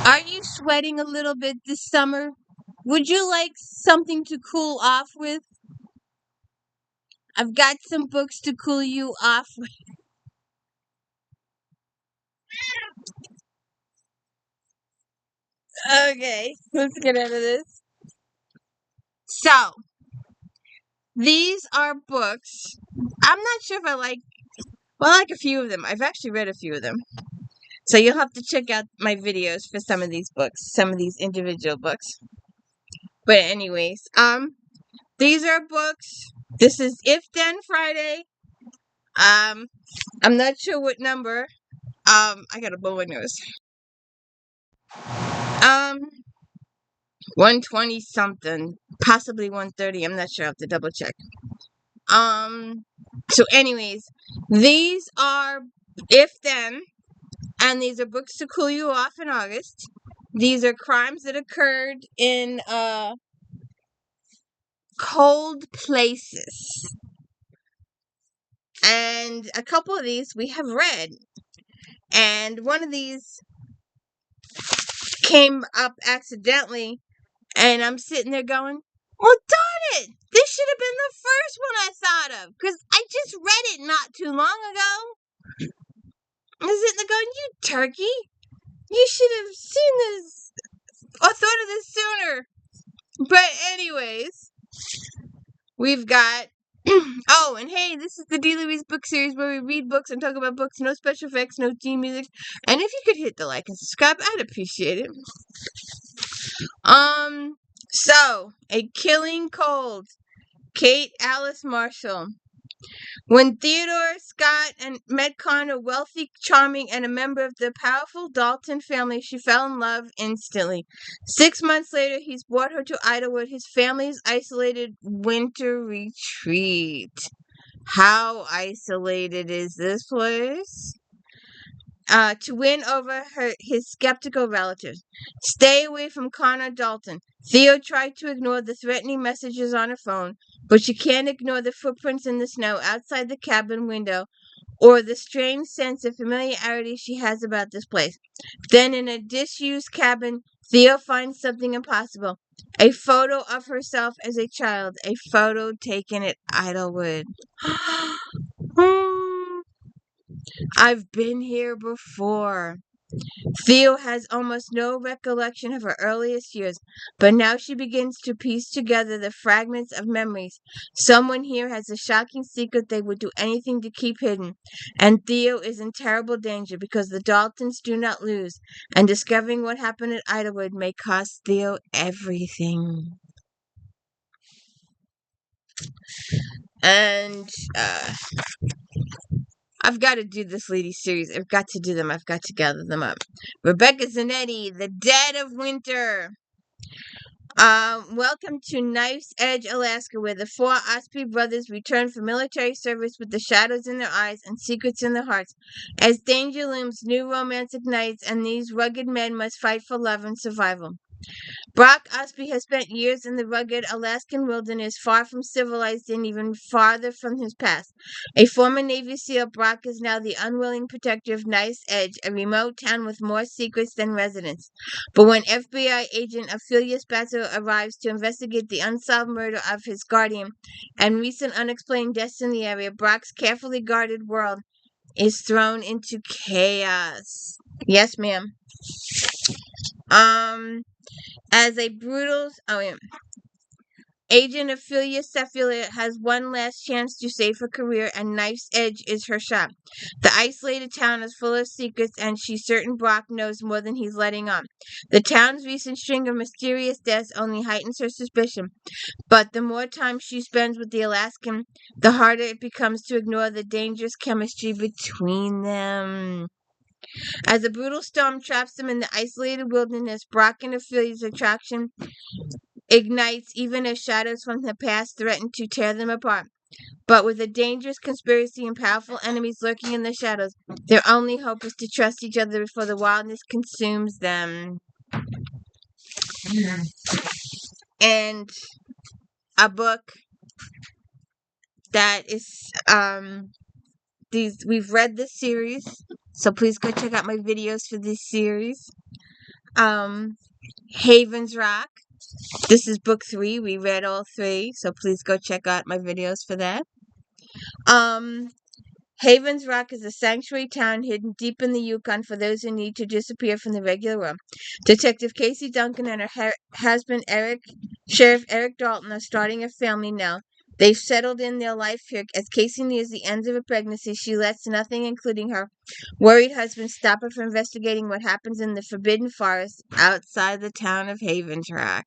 Are you sweating a little bit this summer? Would you like something to cool off with? I've got some books to cool you off with. Okay, let's get out of this. So, these are books. I'm not sure if I like a few of them. I've actually read a few of them. So you'll have to check out my videos for some of these books, some of these individual books. But anyways, these are books. This is If Then Friday. I'm not sure what number. I gotta blow my nose. 120 something, possibly 130. I'm not sure. I have to double check. So anyways, these are If Then, and these are books to cool you off in August. These are crimes that occurred in cold places. And a couple of these we have read. And one of these came up accidentally, and I'm sitting there going, well, darn it! This should have been the first one I thought of, because I just read it not too long ago. I'm sitting there going, you turkey! You should have seen this, or thought of this sooner. But anyways, we've got, oh, and hey, this is the D. Louise book series where we read books and talk about books, no special effects, no theme music. And if you could hit the like and subscribe, I'd appreciate it. So, A Killing Cold, Kate Alice Marshall. When Theodore Scott met Connor, wealthy, charming, and a member of the powerful Dalton family, she fell in love instantly. 6 months later, he's brought her to Idlewood, his family's isolated winter retreat. How isolated is this place? To win over his skeptical relatives. Stay away from Connor Dalton. Theo tried to ignore the threatening messages on her phone, but she can't ignore the footprints in the snow outside the cabin window or the strange sense of familiarity she has about this place. Then in a disused cabin, Theo finds something impossible. A photo of herself as a child. A photo taken at Idlewood. I've been here before. Theo has almost no recollection of her earliest years, but now she begins to piece together the fragments of memories. Someone here has a shocking secret they would do anything to keep hidden, and Theo is in terrible danger because the Daltons do not lose, and discovering what happened at Idlewood may cost Theo everything. And, I've got to do this lady series. I've got to do them. I've got to gather them up. Rebecca ZANETTI, The Dead of Winter. Welcome to Knife's Edge, Alaska, where the four Osprey brothers return from military service with the shadows in their eyes and secrets in their hearts. As danger looms, new romance ignites, and these rugged men must fight for love and survival. Brock Osprey has spent years in the rugged Alaskan wilderness, far from civilized and even farther from his past. A former Navy SEAL, Brock is now the unwilling protector of Knife's Edge, a remote town with more secrets than residents. But when FBI agent Ophelia Spatzer arrives to investigate the unsolved murder of his guardian and recent unexplained deaths in the area, Brock's carefully guarded world is thrown into chaos. Yes, ma'am. As a brutal agent Ophelia Cephala has one last chance to save her career, and Knife's Edge is her shot. The isolated town is full of secrets, and she's certain Brock knows more than he's letting on. The town's recent string of mysterious deaths only heightens her suspicion, but the more time she spends with the Alaskan, the harder it becomes to ignore the dangerous chemistry between them. As a brutal storm traps them in the isolated wilderness, Brock and Ophelia's attraction ignites even as shadows from the past threaten to tear them apart. But with a dangerous conspiracy and powerful enemies lurking in the shadows, their only hope is to trust each other before the wildness consumes them. And a book that is we've read this series, so please go check out my videos for this series. Haven's Rock. This is book 3. We read all 3, so please go check out my videos for that. Haven's Rock is a sanctuary town hidden deep in the Yukon for those who need to disappear from the regular world. Detective Casey Duncan and her husband Sheriff Eric Dalton, are starting a family now. They've settled in their life here. As Casey nears the end of her pregnancy, she lets nothing, including her worried husband, stop her from investigating what happens in the forbidden forest outside the town of Haven's Rock.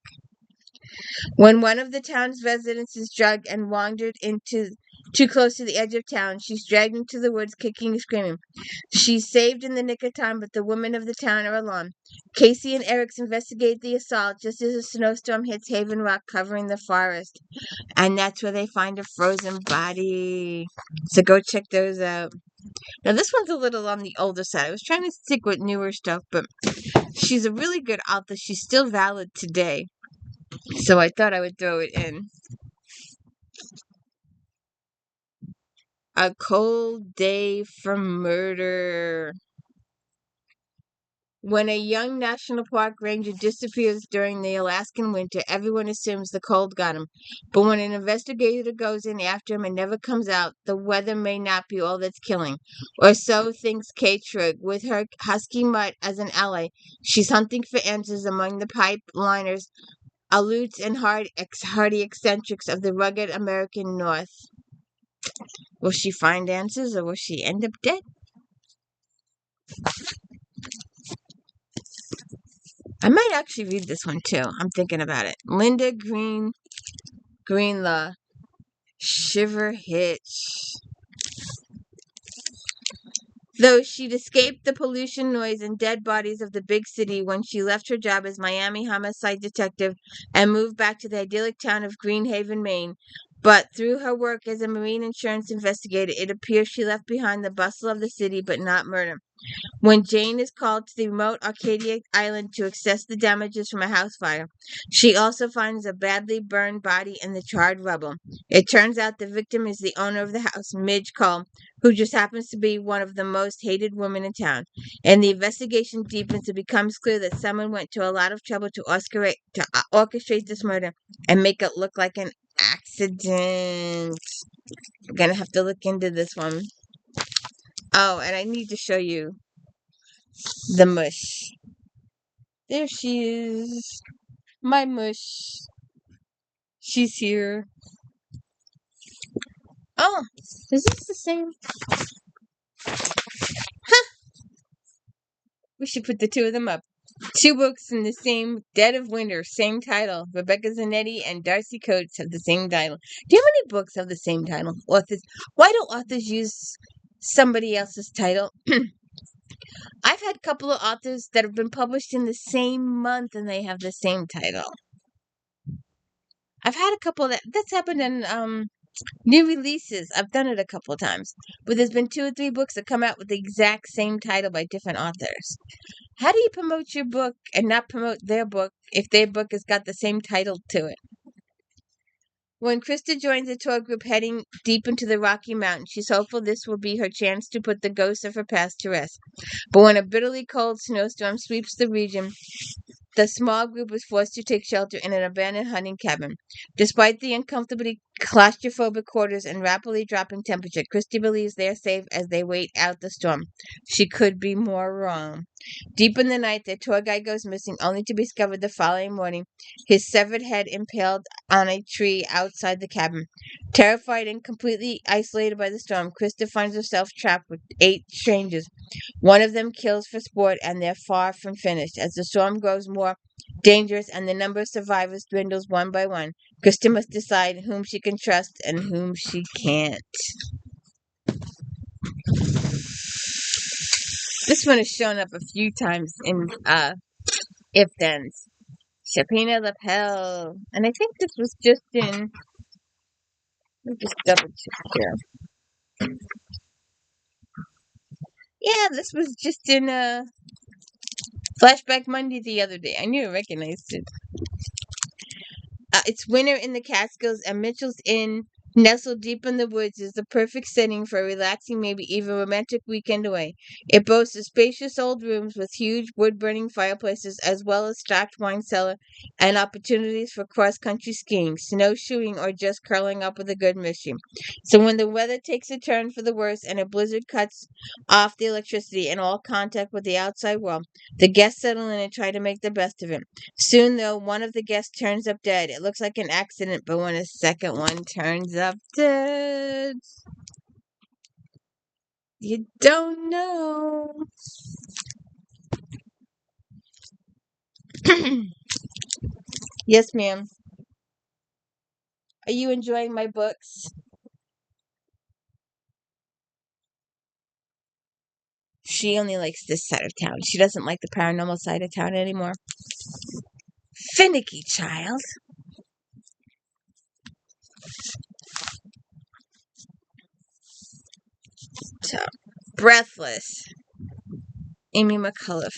When one of the town's residents is drugged and wandered into too close to the edge of town, she's dragged into the woods, kicking and screaming. She's saved in the nick of time, but the women of the town are alarmed. Casey and Eric investigate the assault just as a snowstorm hits Haven Rock, covering the forest. And that's where they find a frozen body. So go check those out. Now, this one's a little on the older side. I was trying to stick with newer stuff, but she's a really good author. She's still valid today. So I thought I would throw it in. A Cold Day for Murder. When a young national park ranger disappears during the Alaskan winter, everyone assumes the cold got him. But when an investigator goes in after him and never comes out, the weather may not be all that's killing. Or so thinks Kate Trigg. With her husky mutt as an ally, she's hunting for answers among the pipeliners, aloots, and hardy eccentrics of the rugged American North. Will she find answers, or will she end up dead? I might actually read this one too. I'm thinking about it. Linda Greenlaw, Shiver Hitch. Though she'd escaped the pollution, noise, and dead bodies of the big city when she left her job as Miami homicide detective and moved back to the idyllic town of Greenhaven, Maine. But through her work as a marine insurance investigator, it appears she left behind the bustle of the city, but not murder. When Jane is called to the remote Arcadia Island to assess the damages from a house fire, she also finds a badly burned body in the charred rubble. It turns out the victim is the owner of the house, Midge Cole, who just happens to be one of the most hated women in town. And the investigation deepens. It becomes clear that someone went to a lot of trouble to orchestrate this murder and make it look like an accident. I'm gonna have to look into this one. Oh, and I need to show you the mush. There she is. My mush. She's here. Oh, is this the same? Huh. We should put the two of them up. 2 books in the same Dead of Winter, same title. Rebecca Zanetti and Darcy Coates have the same title. Do you know how many books have the same title? Authors. Why do authors use somebody else's title? I've had a couple of authors that have been published in the same month and they have the same title. I've had a couple that's happened in new releases. I've done it a couple of times. But there's been 2 or 3 books that come out with the exact same title by different authors. How do you promote your book and not promote their book if their book has got the same title to it? When Krista joins a tour group heading deep into the Rocky Mountains, she's hopeful this will be her chance to put the ghosts of her past to rest. But when a bitterly cold snowstorm sweeps the region, the small group is forced to take shelter in an abandoned hunting cabin. Despite the uncomfortably claustrophobic quarters and rapidly dropping temperature, Christy believes they are safe as they wait out the storm. She could be more wrong. Deep in the night, their tour guide goes missing, only to be discovered the following morning, his severed head impaled on a tree outside the cabin. Terrified and completely isolated by the storm, Krista finds herself trapped with 8 strangers. One of them kills for sport, and they're far from finished. As the storm grows more dangerous and the number of survivors dwindles one by one, Krista must decide whom she can trust and whom she can't. This one has shown up a few times in If Thens. Chapina Lapel. And I think this was just in. Let me just double check here. Yeah, this was just in Flashback Monday the other day. I knew I recognized it. It's winter in the Catskills, and Mitchell's in Nestled deep in the woods is the perfect setting for a relaxing, maybe even romantic weekend away. It boasts of spacious old rooms with huge wood-burning fireplaces, as well as stocked wine cellar and opportunities for cross-country skiing, snowshoeing, or just curling up with a good mystery. So when the weather takes a turn for the worse and a blizzard cuts off the electricity and all contact with the outside world, the guests settle in and try to make the best of it. Soon, though, one of the guests turns up dead. It looks like an accident, but when a second one turns up dead, you don't know. Yes, ma'am. Are you enjoying my books? She only likes this side of town. She doesn't like the paranormal side of town anymore. Finicky child. So, Breathless. Amy McCulloch.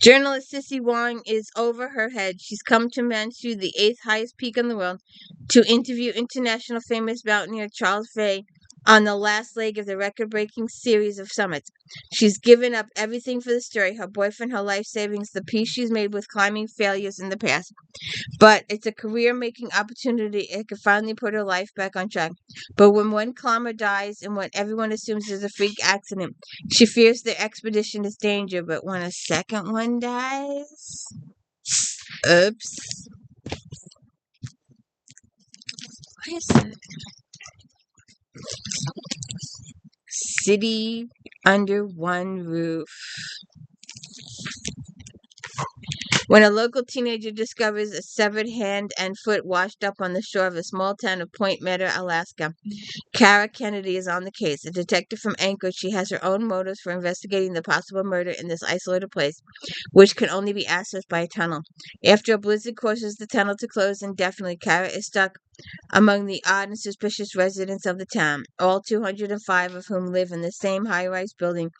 Journalist Sissy Wong is over her head. She's come to Mansu, the 8th highest peak in the world, to interview international famous mountaineer Charles Fay on the last leg of the record-breaking series of summits. She's given up everything for the story, her boyfriend, her life savings, the peace she's made with climbing failures in the past. But it's a career-making opportunity. It could finally put her life back on track. But when one climber dies and when everyone assumes there's a freak accident, she fears the expedition is danger. But when a second one dies, oops. What is it? City under one roof. When a local teenager discovers a severed hand and foot washed up on the shore of a small town of Point Meadow, Alaska, Kara Kennedy is on the case. A detective from Anchorage, she has her own motives for investigating the possible murder in this isolated place, which can only be accessed by a tunnel. After a blizzard causes the tunnel to close indefinitely, Kara is stuck among the odd and suspicious residents of the town, all 205 of whom live in the same high-rise building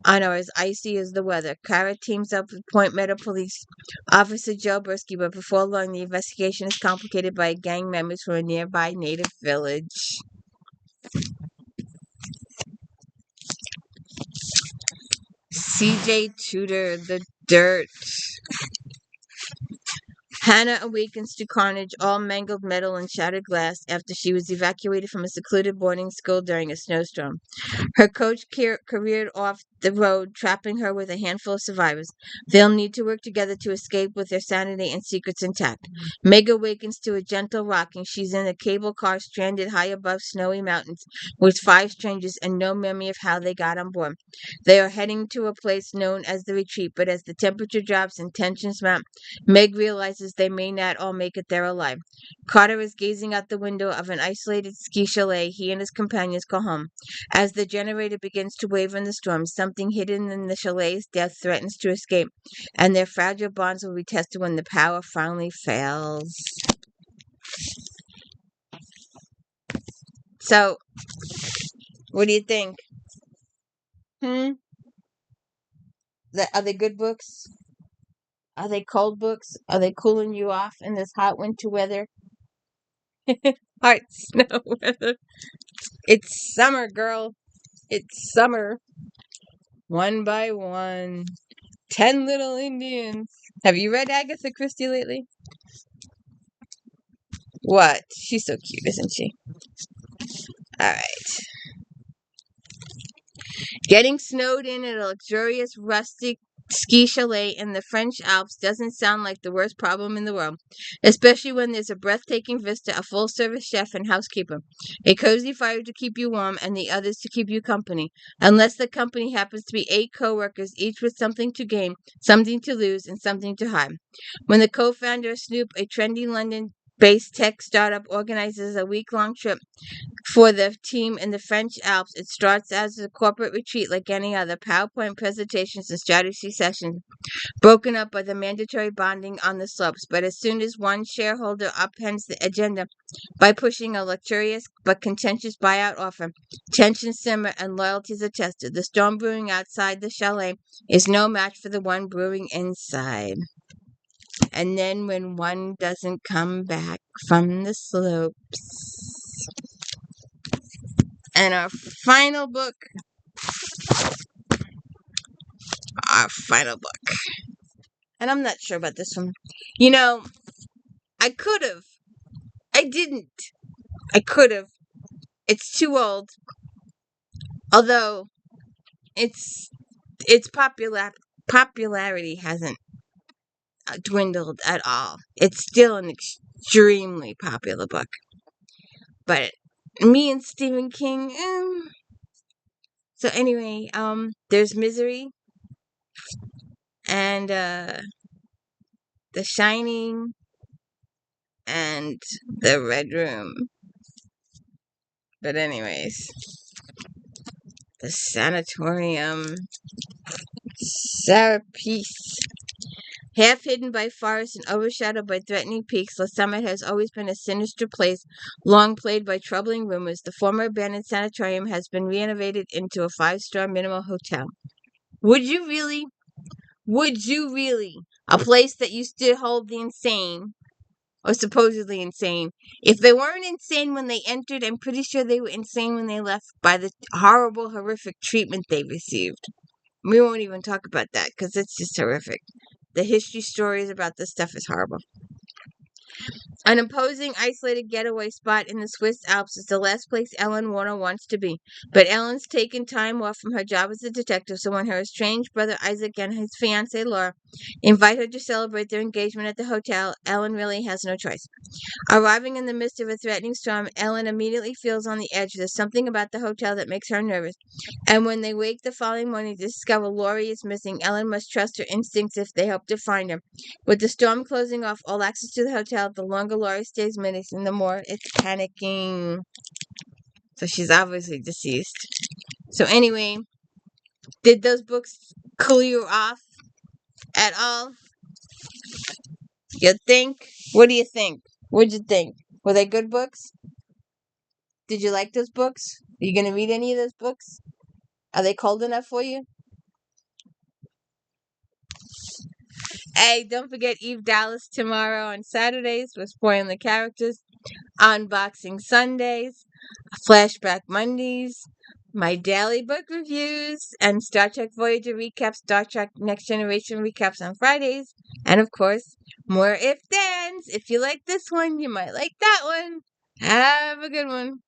and are as icy as the weather. Kara teams up with Point Meadow Police Officer Joe Bursky, but before long, the investigation is complicated by gang members from a nearby native village. CJ Tudor, The Dirt. Hannah awakens to carnage, all mangled metal and shattered glass, after she was evacuated from a secluded boarding school during a snowstorm. Her coach careered off the road, trapping her with a handful of survivors. They'll need to work together to escape with their sanity and secrets intact. Meg awakens to a gentle rocking. She's in a cable car stranded high above snowy mountains with 5 strangers and no memory of how they got on board. They are heading to a place known as the Retreat, but as the temperature drops and tensions mount, Meg realizes they may not all make it there alive. Carter is gazing out the window of an isolated ski chalet he and his companions call home. As the generator begins to waver in the storm, something hidden in the chalet's depth threatens to escape, and their fragile bonds will be tested when the power finally fails. So, what do you think? Are they good books? Are they cold books? Are they cooling you off in this hot winter weather? Hot snow weather. It's summer, girl. It's summer. One by one. 10 Little Indians. Have you read Agatha Christie lately? What? She's so cute, isn't she? Alright. Getting snowed in at a luxurious rustic ski chalet in the French Alps doesn't sound like the worst problem in the world, especially when there's a breathtaking vista, a full-service chef and housekeeper, a cozy fire to keep you warm, and the others to keep you company, unless the company happens to be 8 co-workers, each with something to gain, something to lose, and something to hide. When the co-founder of Snoop, a trendy London-based tech startup, organizes a week-long trip for the team in the French Alps, it starts as a corporate retreat like any other. PowerPoint presentations and strategy sessions, broken up by the mandatory bonding on the slopes. But as soon as one shareholder upends the agenda by pushing a luxurious but contentious buyout offer, tensions simmer and loyalties are tested. The storm brewing outside the chalet is no match for the one brewing inside. And then when one doesn't come back from the slopes. And our final book. And I'm not sure about this one. You know, I could have. I didn't. I could have. It's too old. Although its popularity hasn't dwindled at all. It's still an extremely popular book. But me and Stephen King, so anyway, there's Misery and The Shining and The Red Room. But anyways, The Sanatorium, Sarah Peace. Half hidden by forests and overshadowed by threatening peaks, La Summit has always been a sinister place, long plagued by troubling rumors. The former abandoned sanatorium has been renovated into a 5-star minimal hotel. Would you really? A place that used to hold the insane, or supposedly insane. If they weren't insane when they entered, I'm pretty sure they were insane when they left by the horrible, horrific treatment they received. We won't even talk about that because it's just horrific. The history stories about this stuff is horrible. An imposing, isolated getaway spot in the Swiss Alps is the last place Ellen Warner wants to be. But Ellen's taken time off from her job as a detective, so when her estranged brother Isaac and his fiancée Laura invite her to celebrate their engagement at the hotel, Ellen really has no choice. Arriving in the midst of a threatening storm, Ellen immediately feels on the edge. There's something about the hotel that makes her nervous. And when they wake the following morning to discover Laurie is missing, Ellen must trust her instincts if they hope to find her. With the storm closing off all access to the hotel, the longer Laurie stays missing, the more it's panicking. So she's obviously deceased. So anyway, did those books cool you off at all? You think? What do you think? What'd you think? Were they good books? Did you like those books? Are you going to read any of those books? Are they cold enough for you? Hey, don't forget Eve Dallas tomorrow on Saturdays. We're spoiling the characters. Unboxing Sundays. Flashback Mondays. My daily book reviews. And Star Trek Voyager recaps. Star Trek Next Generation recaps on Fridays. And of course, more if-thens. If you like this one, you might like that one. Have a good one.